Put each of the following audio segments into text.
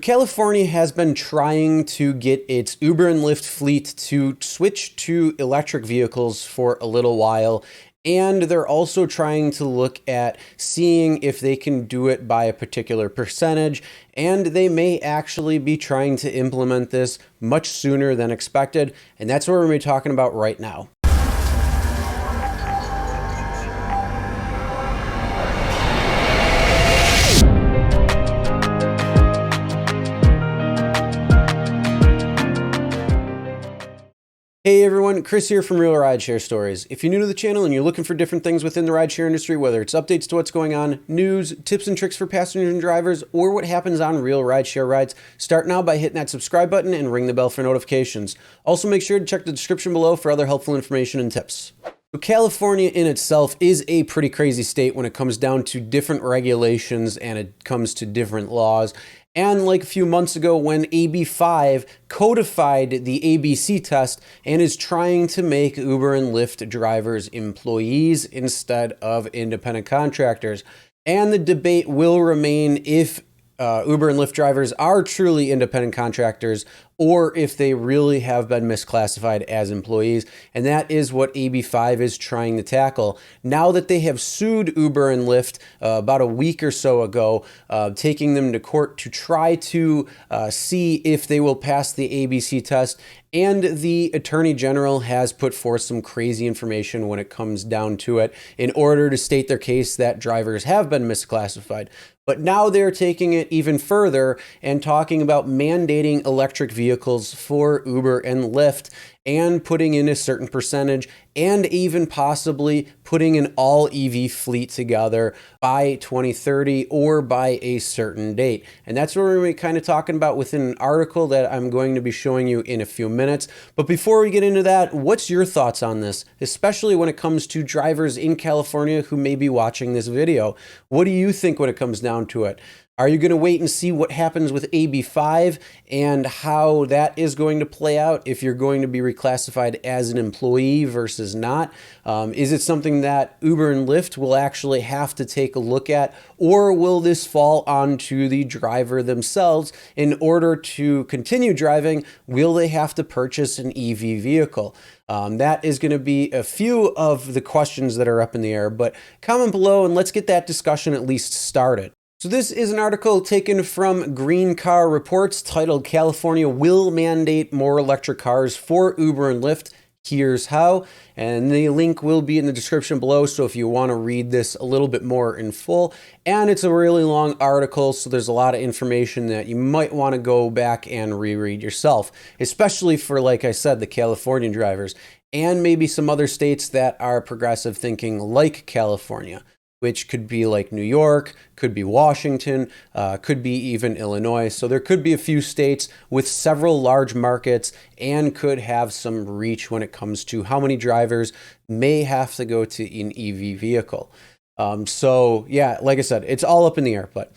California has been trying to get its Uber and Lyft fleet to switch to electric vehicles for a little while. And they're also trying to look at seeing if they can do it by a particular percentage. And they may actually be trying to implement this much sooner than expected. And that's what we're going to be talking about right now. Hey everyone, Chris here from Real Rideshare Stories. If you're new to the channel and you're looking for different things within the rideshare industry, whether it's updates to what's going on, news, tips and tricks for passengers and drivers, or what happens on real rideshare rides, start now by hitting that subscribe button and ring the bell for notifications. Also make sure to check the description below for other helpful information and tips. So California in itself is a pretty crazy state when it comes down to different regulations and it comes to different laws. And like a few months ago when AB 5 codified the ABC test and is trying to make Uber and Lyft drivers employees instead of independent contractors. And the debate will remain if Uber and Lyft drivers are truly independent contractors or if they really have been misclassified as employees. And that is what AB 5 is trying to tackle. Now that they have sued Uber and Lyft about a week or so ago, taking them to court to try to see if they will pass the ABC test. And the Attorney General has put forth some crazy information when it comes down to it in order to state their case that drivers have been misclassified. But now they're taking it even further and talking about mandating electric vehicles for Uber and Lyft and putting in a certain percentage and even possibly putting an all EV fleet together by 2030 or by a certain date. And that's what we're going to be kind of talking about within an article that I'm going to be showing you in a few minutes. But before we get into that, what's your thoughts on this, especially when it comes to drivers in California who may be watching this video? What do you think when it comes down to it? Are you going to wait and see what happens with AB 5 and how that is going to play out if you're going to be reclassified as an employee versus not? Is it something that Uber and Lyft will actually have to take a look at, or will this fall onto the driver themselves? In order to continue driving, will they have to purchase an EV vehicle? That is going to be a few of the questions that are up in the air, but comment below and let's get that discussion at least started. So this is an article taken from Green Car Reports titled "California Will Mandate More Electric Cars for Uber and Lyft. Here's How." And the link will be in the description below, so if you want to read this a little bit more in full. And it's a really long article, so there's a lot of information that you might want to go back and reread yourself, especially for, like I said, the Californian drivers and maybe some other states that are progressive thinking like California, which could be like New York, could be Washington, could be even Illinois. So there could be a few states with several large markets and could have some reach when it comes to how many drivers may have to go to an EV vehicle. So yeah, like I said, it's all up in the air, but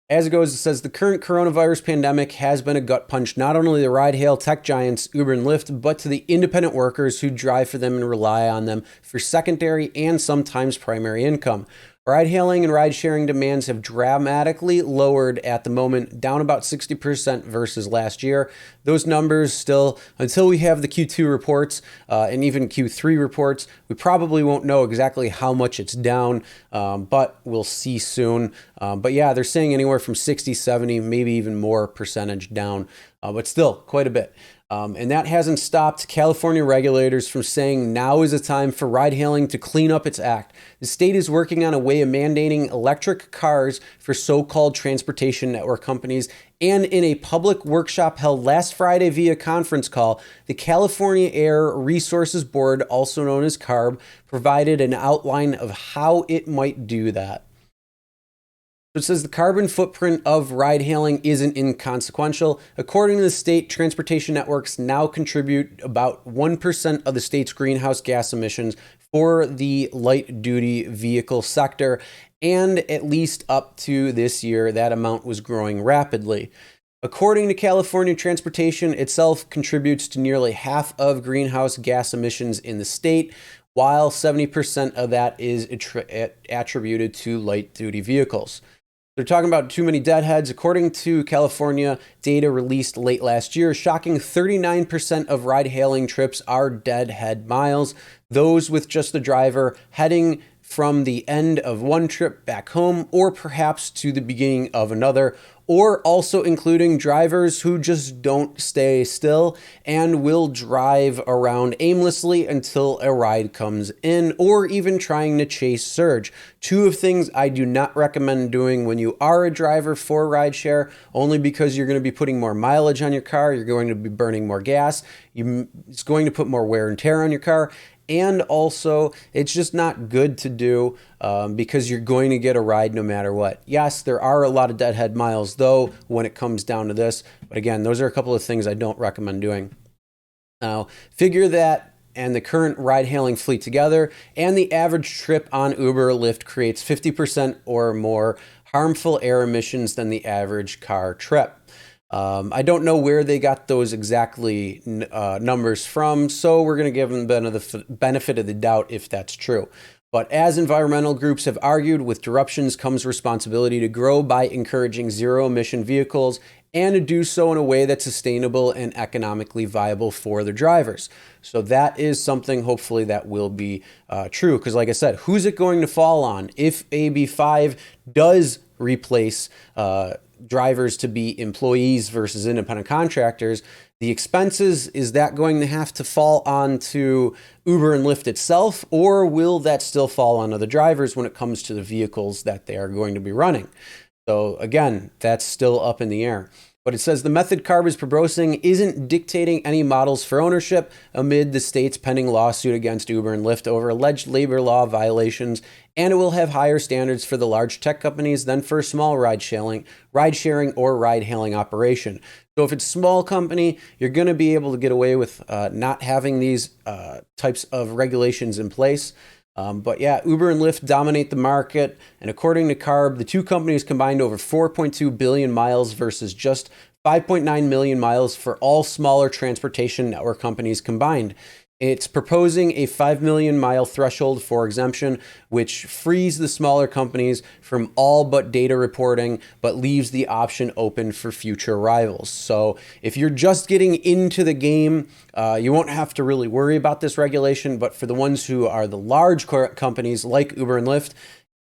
as it goes, it says the current coronavirus pandemic has been a gut punch not only to the ride-hail tech giants Uber and Lyft, but to the independent workers who drive for them and rely on them for secondary and sometimes primary income. Ride-hailing and ride-sharing demands have dramatically lowered at the moment, down about 60% versus last year. Those numbers still, until we have the Q2 reports and even Q3 reports, we probably won't know exactly how much it's down, but we'll see soon. But yeah, they're saying anywhere from 60, 70, maybe even more percentage down, but still quite a bit. And that hasn't stopped California regulators from saying now is the time for ride-hailing to clean up its act. The state is working on a way of mandating electric cars for so-called transportation network companies. And in a public workshop held last Friday via conference call, the California Air Resources Board, also known as CARB, provided an outline of how it might do that. It says the carbon footprint of ride-hailing isn't inconsequential. According to the state, transportation networks now contribute about 1% of the state's greenhouse gas emissions for the light-duty vehicle sector, and at least up to this year, that amount was growing rapidly. According to California, transportation itself contributes to nearly half of greenhouse gas emissions in the state, while 70% of that is attributed to light-duty vehicles. They're talking about too many deadheads. According to California data released late last year, a shocking 39% of ride-hailing trips are deadhead miles. Those with just the driver heading from the end of one trip back home or perhaps to the beginning of another, or also including drivers who just don't stay still and will drive around aimlessly until a ride comes in, or even trying to chase surge. Two of things I do not recommend doing when you are a driver for rideshare, only because you're going to be putting more mileage on your car, you're going to be burning more gas, it's going to put more wear and tear on your car. And also, it's just not good to do because you're going to get a ride no matter what. Yes, there are a lot of deadhead miles, though, when it comes down to this. But again, those are a couple of things I don't recommend doing. Now, figure that and the current ride-hailing fleet together, and the average trip on Uber or Lyft creates 50% or more harmful air emissions than the average car trip. I don't know where they got those exactly numbers from, so we're going to give them the benefit of the doubt if that's true. But as environmental groups have argued, with disruptions comes responsibility to grow by encouraging zero-emission vehicles and to do so in a way that's sustainable and economically viable for the drivers. So that is something hopefully that will be true, because like I said, who's it going to fall on if AB5 does replace drivers to be employees versus independent contractors? The expenses, is that going to have to fall onto Uber and Lyft itself, or will that still fall onto the drivers when it comes to the vehicles that they are going to be running? So again, that's still up in the air. But it says the method CARB is proposing isn't dictating any models for ownership amid the state's pending lawsuit against Uber and Lyft over alleged labor law violations, and it will have higher standards for the large tech companies than for a small ride-sharing or ride-hailing operation. So if it's a small company, you're going to be able to get away with not having these types of regulations in place. But yeah, Uber and Lyft dominate the market, and according to CARB, the two companies combined over 4.2 billion miles versus just 5.9 million miles for all smaller transportation network companies combined. It's proposing a 5 million mile threshold for exemption, which frees the smaller companies from all but data reporting, but leaves the option open for future rivals. So if you're just getting into the game, you won't have to really worry about this regulation. But for the ones who are the large companies like Uber and Lyft,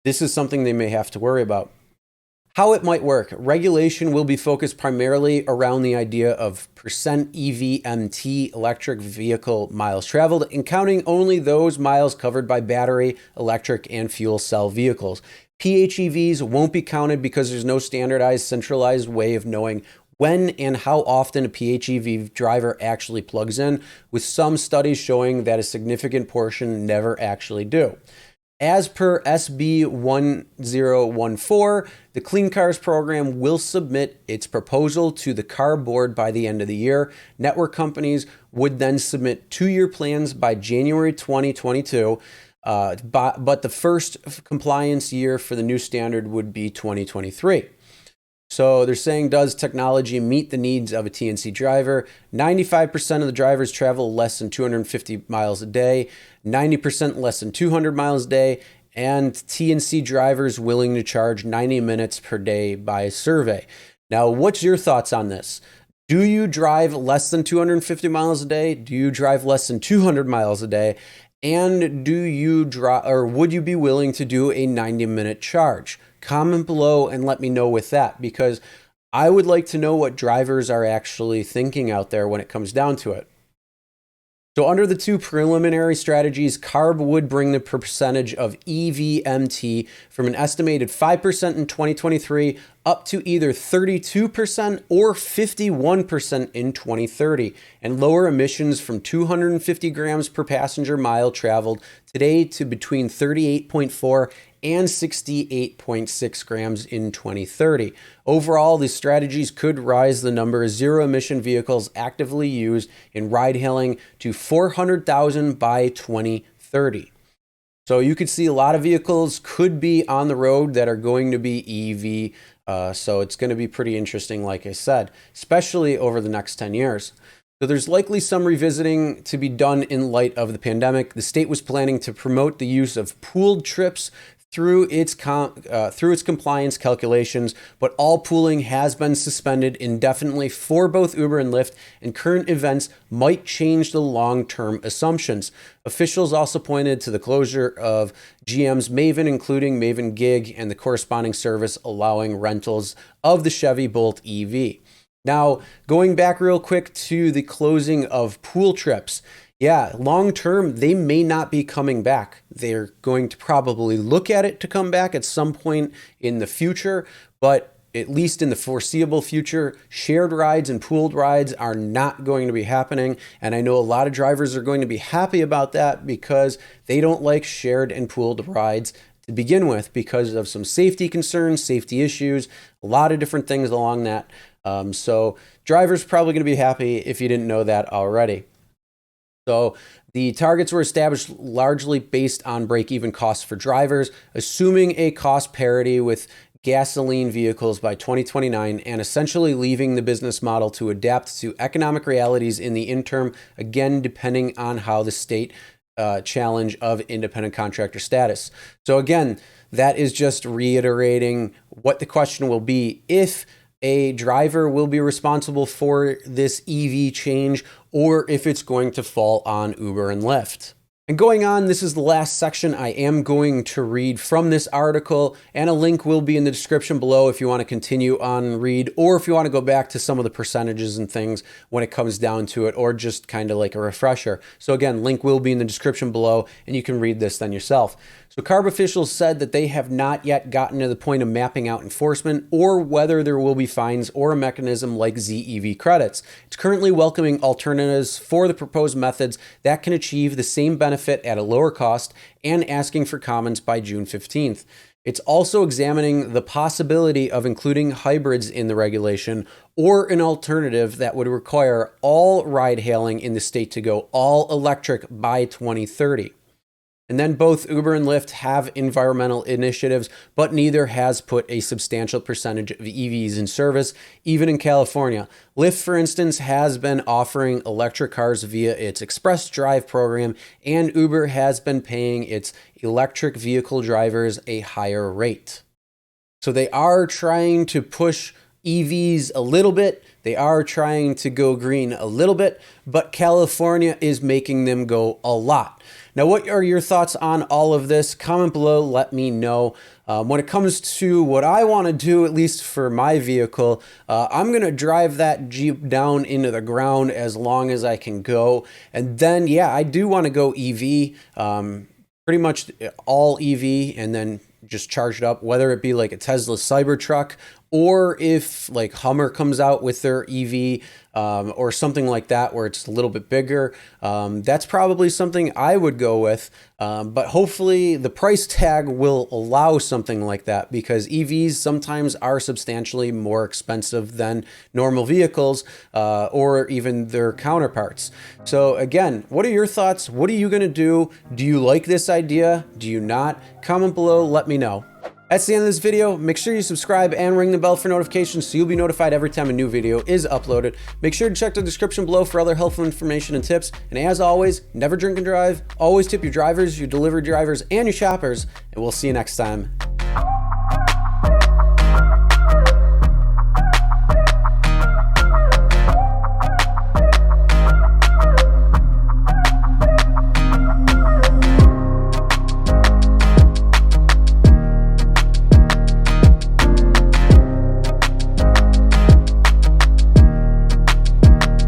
this is something they may have to worry about. How it might work. Regulation will be focused primarily around the idea of percent EVMT, electric vehicle miles traveled, and counting only those miles covered by battery, electric, and fuel cell vehicles. PHEVs won't be counted because there's no standardized, centralized way of knowing when and how often a PHEV driver actually plugs in, with some studies showing that a significant portion never actually do. As per SB 1014, the Clean Cars program will submit its proposal to the CARB board by the end of the year. Network companies would then submit 2-year plans by January 2022, but the first compliance year for the new standard would be 2023. So they're saying, does technology meet the needs of a TNC driver? 95% of the drivers travel less than 250 miles a day, 90% less than 200 miles a day, and TNC drivers willing to charge 90 minutes per day by survey. Now, what's your thoughts on this? Do you drive less than 250 miles a day? Do you drive less than 200 miles a day? And do you drive, or would you be willing to do a 90-minute charge? Comment below and let me know with that, because I would like to know what drivers are actually thinking out there when it comes down to it. So under the two preliminary strategies, CARB would bring the percentage of EVMT from an estimated 5% in 2023 up to either 32% or 51% in 2030, and lower emissions from 250 grams per passenger mile traveled today to between 38.4 and 68.6 grams in 2030. Overall, these strategies could rise the number of zero-emission vehicles actively used in ride-hailing to 400,000 by 2030. So you could see a lot of vehicles could be on the road that are going to be EV. So it's going to be pretty interesting, like I said, especially over the next 10 years. So there's likely some revisiting to be done in light of the pandemic. The state was planning to promote the use of pooled trips through its compliance calculations, but all pooling has been suspended indefinitely for both Uber and Lyft, and current events might change the long-term assumptions. Officials also pointed to the closure of GM's Maven, including Maven Gig, and the corresponding service allowing rentals of the Chevy Bolt EV. Now, going back real quick to the closing of pool trips. Yeah, long term, they may not be coming back. They're going to probably look at it to come back at some point in the future, but at least in the foreseeable future, shared rides and pooled rides are not going to be happening. And I know a lot of drivers are going to be happy about that because they don't like shared and pooled rides to begin with because of some safety concerns, safety issues, a lot of different things along that. So drivers probably going to be happy if you didn't know that already. So the targets were established largely based on break-even costs for drivers, assuming a cost parity with gasoline vehicles by 2029, and essentially leaving the business model to adapt to economic realities in the interim, again, depending on how the state challenge of independent contractor status. So again, that is just reiterating what the question will be: if a driver will be responsible for this EV change, or if it's going to fall on Uber and Lyft. And going on, this is the last section I am going to read from this article, and a link will be in the description below if you want to continue on and read, or if you want to go back to some of the percentages and things when it comes down to it, or just kind of like a refresher. So again, link will be in the description below, and you can read this then yourself. So CARB officials said that they have not yet gotten to the point of mapping out enforcement or whether there will be fines or a mechanism like ZEV credits. It's currently welcoming alternatives for the proposed methods that can achieve the same benefit at a lower cost and asking for comments by June 15th. It's also examining the possibility of including hybrids in the regulation or an alternative that would require all ride hailing in the state to go all electric by 2030. And then both Uber and Lyft have environmental initiatives, but neither has put a substantial percentage of EVs in service, even in California. Lyft, for instance, has been offering electric cars via its Express Drive program, and Uber has been paying its electric vehicle drivers a higher rate. So they are trying to push EVs a little bit. They are trying to go green a little bit, but California is making them go a lot. Now, what are your thoughts on all of this? Comment below, let me know. When it comes to what I want to do, at least for my vehicle, I'm going to drive that Jeep down into the ground as long as I can go. And then, yeah, I do want to go EV, pretty much all EV, and then just charge it up, whether it be like a Tesla Cybertruck, or if like Hummer comes out with their EV or something like that where it's a little bit bigger. That's probably something I would go with, but hopefully the price tag will allow something like that, because EVs sometimes are substantially more expensive than normal vehicles or even their counterparts. So again, what are your thoughts? What are you going to do? Do you like this idea? Do you not? Comment below, let me know. That's the end of this video. Make sure you subscribe and ring the bell for notifications so you'll be notified every time a new video is uploaded. Make sure to check the description below for other helpful information and tips. And as always, never drink and drive. Always tip your drivers, your delivery drivers, and your shoppers. And we'll see you next time.